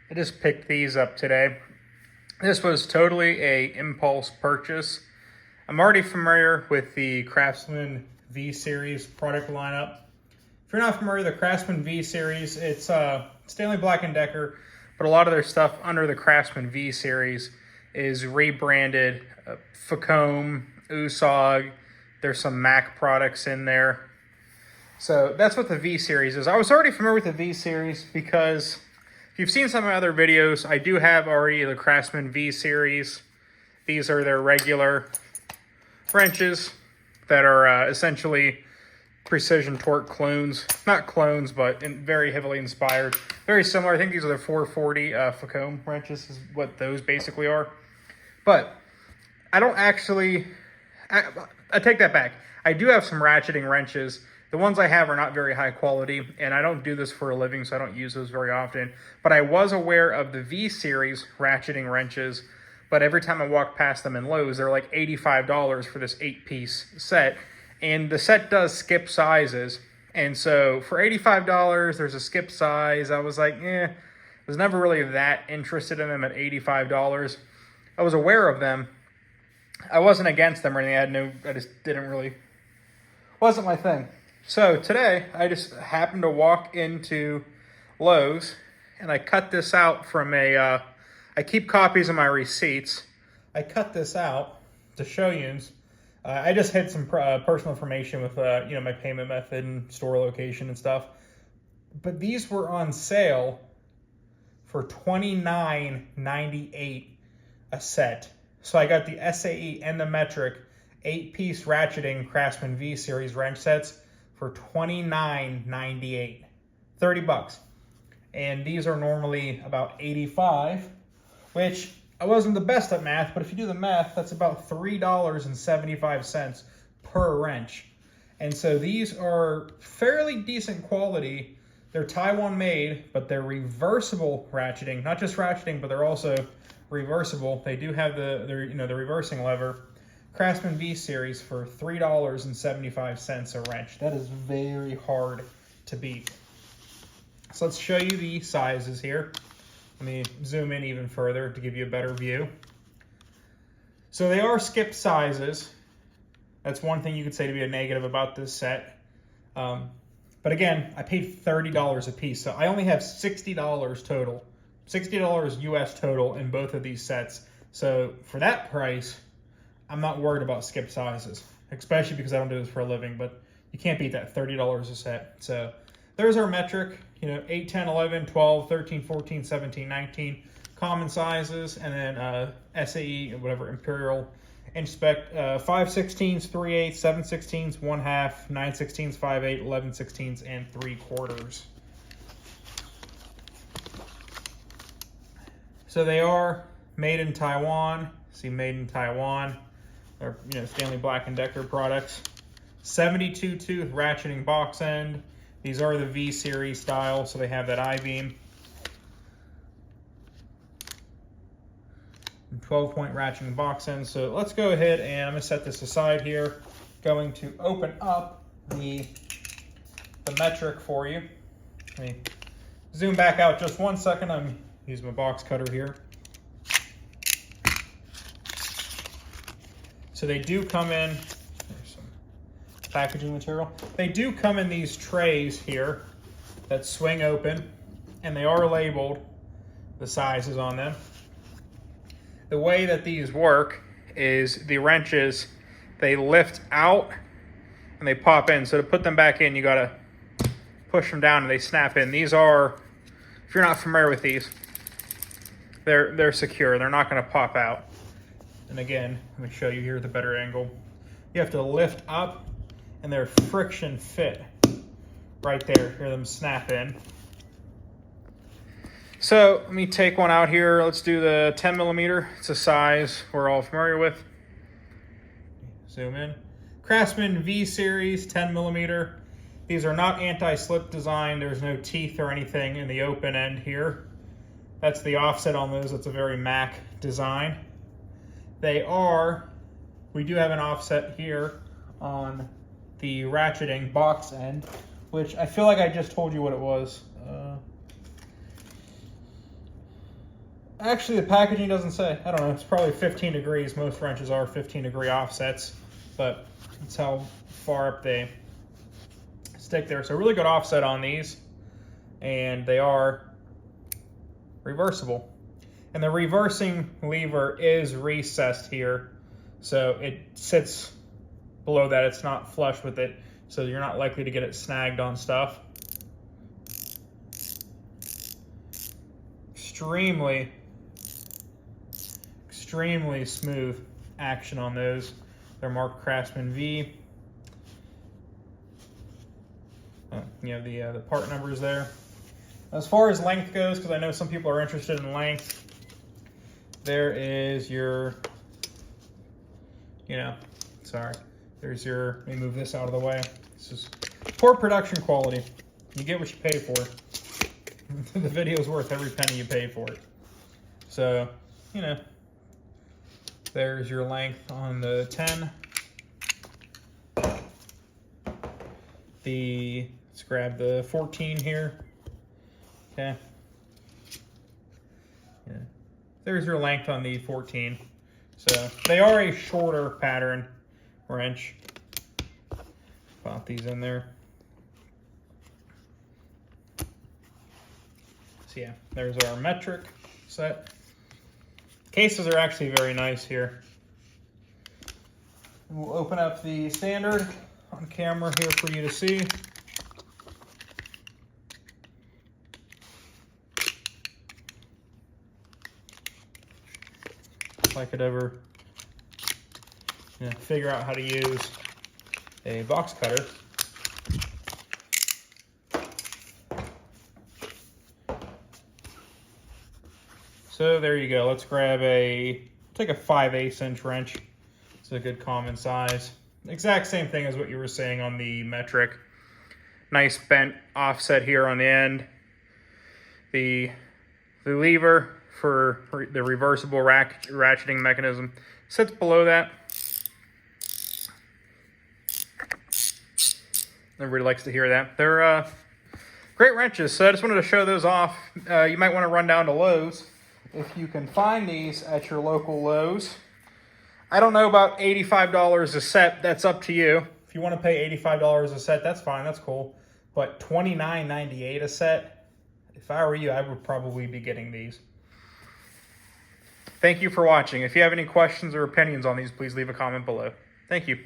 I just picked these up today. This was totally a impulse purchase. I'm already familiar with the Craftsman V-Series product lineup. If you're not familiar with the Craftsman V-Series, it's Stanley Black & Decker, but a lot of their stuff under the Craftsman V-Series is rebranded Facom, Usog. There's some Mac products in there. So that's what the V-Series is. I was already familiar with the V-Series because if you've seen some of my other videos, I do have already the Craftsman V-Series. These are their regular wrenches that are essentially precision torque clones. Not clones, but very heavily inspired. Very similar. I think these are the 440 Facom wrenches is what those basically are. But I don't actually... I take that back. I do have some ratcheting wrenches. The ones I have are not very high quality, and I don't do this for a living, so I don't use those very often. But I was aware of the V-Series ratcheting wrenches, but every time I walk past them in Lowe's, they're like $85 for this 8-piece set. And the set does skip sizes. And so for $85, there's a skip size. I was like, I was never really that interested in them at $85. I was aware of them. I wasn't against them or anything. I just didn't really, wasn't my thing. So today, I just happened to walk into Lowe's, and I cut this out from I keep copies of my receipts. I cut this out to show you. I just had some personal information with, my payment method and store location and stuff. But these were on sale for $29.98 a set. So I got the SAE and the metric 8-piece ratcheting Craftsman V-Series wrench sets for $29.98, $30. And these are normally about $85, which I wasn't the best at math, but if you do the math, that's about $3.75 per wrench. And so these are fairly decent quality. They're Taiwan made, but they're reversible ratcheting, not just ratcheting, but they're also reversible. They do have the reversing lever. Craftsman V-Series for $3.75 a wrench. That is very hard to beat. So let's show you the sizes here. Let me zoom in even further to give you a better view. So they are skip sizes. That's one thing you could say to be a negative about this set. But again, I paid $30 a piece, so I only have $60 total. $60 US total in both of these sets. So for that price, I'm not worried about skip sizes, especially because I don't do this for a living, but you can't beat that $30 a set. So there's our metric, 8, 10, 11, 12, 13, 14, 17, 19 common sizes, and then SAE, whatever, Imperial, inch spec, 5/16, 3/8, 7/16, 1/2, 9/16, 5/8, 11/16, and 3/4. So they are made in Taiwan. See, made in Taiwan. They're Stanley Black & Decker products. 72 tooth ratcheting box end. These are the V-Series style, so they have that I-beam. 12-point ratcheting box end. So let's go ahead and I'm going to set this aside here. Going to open up the metric for you. Let me zoom back out just 1 second. I'm using my box cutter here. So they do come in, there's some packaging material. They do come in these trays here that swing open, and they are labeled, the sizes on them. The way that these work is the wrenches, they lift out and they pop in. So to put them back in, you gotta push them down and they snap in. These are, if you're not familiar with these, they're secure. They're not gonna pop out. And again, let me show you here at the better angle. You have to lift up and they're friction fit right there. Hear them snap in. So let me take one out here. Let's do the 10 millimeter. It's a size we're all familiar with. Zoom in. Craftsman V-Series 10 millimeter. These are not anti-slip design. There's no teeth or anything in the open end here. That's the offset on those. That's a very Mac design. We do have an offset here on the ratcheting box end, which I feel like I just told you what it was. Actually, the packaging doesn't say. I don't know. It's probably 15 degrees. Most wrenches are 15-degree offsets, but that's how far up they stick there. So really good offset on these, and they are reversible. And the reversing lever is recessed here, so it sits below that. It's not flush with it, so you're not likely to get it snagged on stuff. Extremely smooth action on those. They're marked Craftsman V. You know, the part numbers there. As far as length goes, because I know some people are interested in length, there is your, there's your, let me move this out of the way. This is poor production quality. You get what you pay for. The video is worth every penny you pay for it. So, there's your length on the 10. Let's grab the 14 here. Okay. Yeah. There's your length on the 14. So they are a shorter pattern wrench. Pop these in there. So yeah, there's our metric set. Cases are actually very nice here. We'll open up the standard on camera here for you to see. If I could ever figure out how to use a box cutter. So there you go. Let's grab take a 5/8 inch wrench. It's a good common size. Exact same thing as what you were saying on the metric. Nice bent offset here on the end. The lever for the reversible ratcheting mechanism sits below that. Everybody likes to hear that. They're great wrenches, so I just wanted to show those off. You might want to run down to Lowe's if you can find these at your local Lowe's. I don't know about $85 a set. That's up to you. If you want to pay $85 a set, that's fine. That's cool. But $29.98 a set, if I were you, I would probably be getting these. Thank you for watching. If you have any questions or opinions on these, please leave a comment below. Thank you.